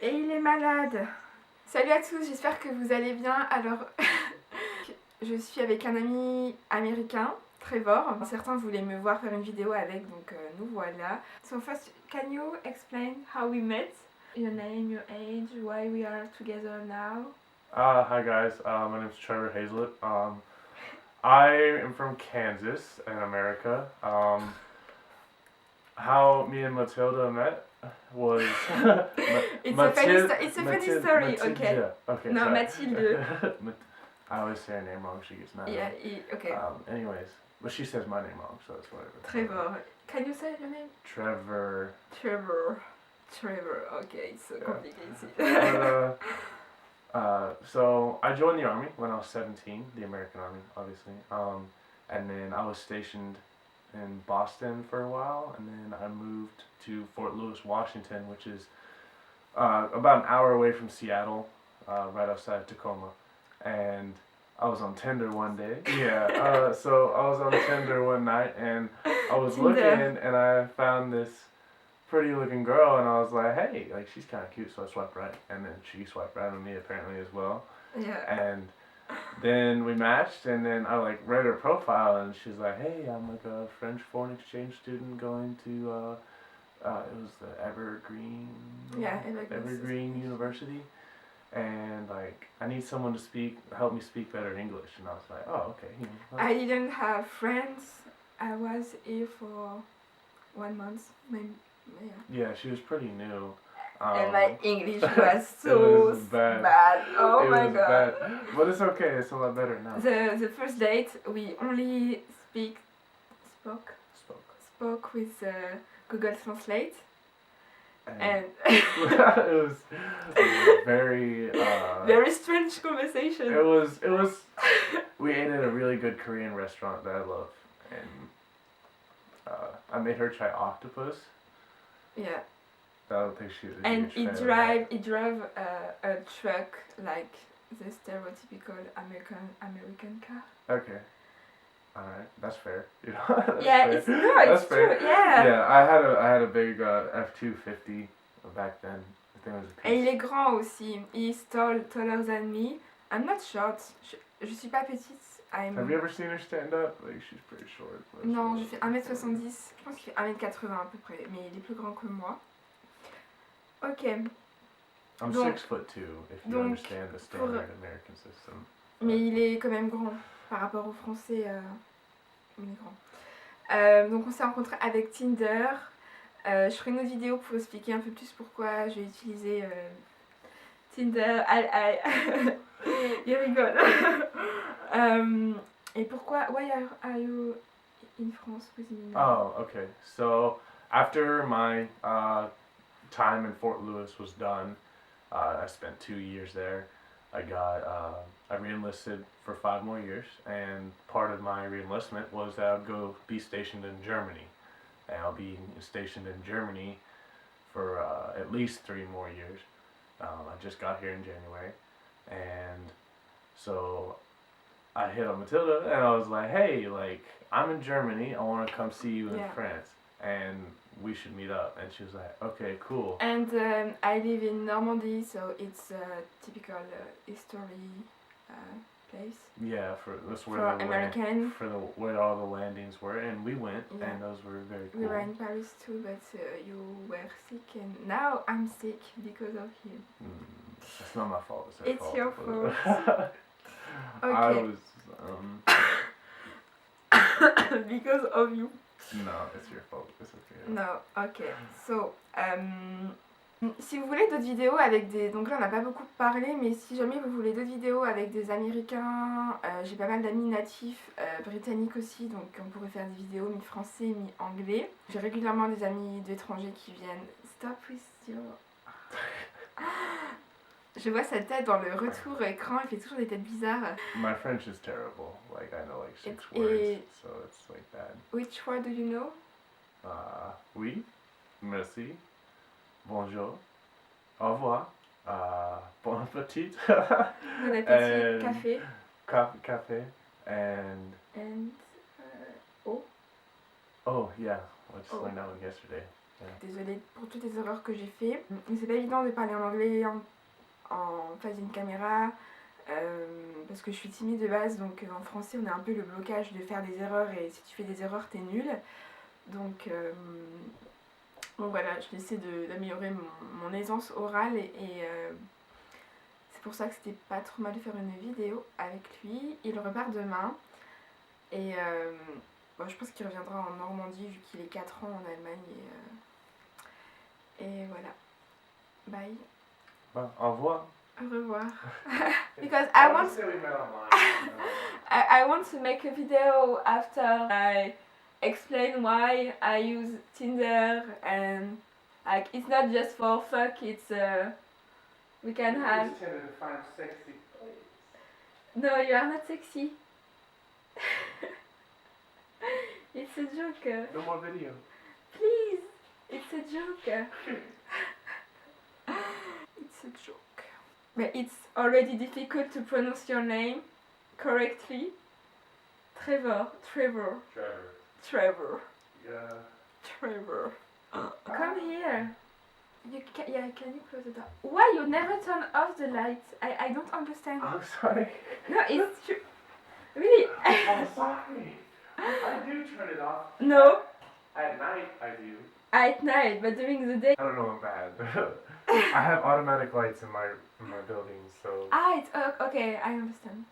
Et il est malade. Salut à tous, j'espère que vous allez bien. Alors, je suis avec un ami américain, Trevor. Certains voulaient me voir faire une vidéo avec, donc nous voilà. So first, can you explain how we met? Your name, your age, why we are together now? Hi guys, my name is Trevor Hazlett. I am from Kansas in America. How me and Mathilde met was It's a funny story, okay. Okay. No, sorry. Mathilde. I always say her name wrong. She gets mad. Yeah, okay. Anyways, but she says my name wrong, so it's whatever. Trevor. Can you say your name? Trevor. Okay, it's so complicated. So I joined the army when I was 17, the American Army, obviously. And then I was stationed in Boston for a while, and then I moved to Fort Lewis, Washington, which is about an hour away from Seattle, right outside Tacoma. And I was on Tinder one day. Yeah, so I was on Tinder one night, and I was looking, and I found this pretty looking girl, and I was like, hey, like, she's kind of cute, so I swiped right, and then she swiped right on me apparently as well. Yeah. And then we matched, and then I like read her profile, and she's like, hey, I'm like a French foreign exchange student going to it was the Evergreen University, and like I need someone to help me speak better English. And I was like, oh, okay. I didn't have friends. I was here for 1 month, maybe. Yeah, she was pretty new. And my English was so bad. Oh my god. Bad. But it's okay, it's a lot better now. The first date, we only spoke with Google Translate. And it was very very strange conversation. It was we ate at a really good Korean restaurant that I love, and I made her try octopus. Yeah. I don't think she was a and huge he drove a truck, like the stereotypical American car. Okay. Alright, that's fair. You know, that's fair. It's true. Yeah. Yeah, I had a big F-250 back then. I think it was a piece. Et il est grand aussi. He's taller than me. I'm not short. Je suis pas petite. Have you ever seen her stand up? Like, she's pretty short. Non, je fais 1m70. Je pense qu'il fait 1m80 à peu près, mais il est plus grand que moi. Ok. I'm 6'2", if you understand the standard American system. Mais il est quand même grand par rapport aux Français. Il est grand. Donc on s'est rencontrés avec Tinder. Je ferai une autre vidéo pour expliquer un peu plus pourquoi j'ai utilisé Tinder. Il rigole. Et pourquoi? Why are you in France with me now? Oh, okay. So after my time in Fort Lewis was done, I spent 2 years there. I re-enlisted for 5 more years, and part of my re-enlistment was that I would go be stationed in Germany. And I'll be stationed in Germany for at least 3 more years. I just got here in January, and so I hit on Mathilde, and I was like, hey, like, I'm in Germany, I want to come see you in France, and we should meet up. And she was like, okay, cool. And I live in Normandy, so it's a typical history place. Yeah, that's where American. Where all the landings were, and we went, and those were very cool. We were in Paris too, but you were sick, and now I'm sick because of him. It's not my fault. It's your fault. Okay. I was because of you. No, it's your fault. It's okay. No, okay. So, si vous voulez d'autres vidéos avec des... Donc là, on n'a pas beaucoup parlé, mais si jamais vous voulez d'autres vidéos avec des Américains, j'ai pas mal d'amis natifs, britanniques aussi, donc on pourrait faire des vidéos mi-français, mi-anglais. J'ai régulièrement des amis d'étrangers qui viennent... Stop with your... Je vois sa tête dans le retour écran, il fait toujours des têtes bizarres. My French is terrible. Like, I know like 6 words, so it's like bad. Which word do you know? Oui, merci, bonjour, au revoir, bon appetit. Bon appétit, café. Café, and oh. Oh, yeah, I just learned that one yesterday. Désolée pour toutes les erreurs que j'ai fait. C'est pas évident de parler en anglais en face d'une caméra. Parce que je suis timide de base, donc en français on a un peu le blocage de faire des erreurs et si tu fais des erreurs t'es nul. Donc voilà, je vais essayer d'améliorer mon aisance orale et c'est pour ça que c'était pas trop mal de faire une vidéo avec lui. Il repart demain et bon, je pense qu'il reviendra en Normandie vu qu'il est 4 ans en Allemagne et voilà. Bye. Bon, au revoir. Au revoir. Because I want I want to make a video after I explain why I use Tinder and like it's not just for fuck, it's we can have. Use Tinder to find sexy place. No, you are not sexy. It's a joke. No more video. Please, it's a joke. It's a joke. But it's already difficult to pronounce your name correctly. Trevor. Yeah. Trevor. Come here. Yeah, can you close the door? Why you never turn off the lights? I don't understand. I'm sorry. No, it's true. Really? I'm sorry. I do turn it off. No. At night, I do. At night, but during the day. I don't know, I'm bad. I have automatic lights in my building, so. It's okay. I understand.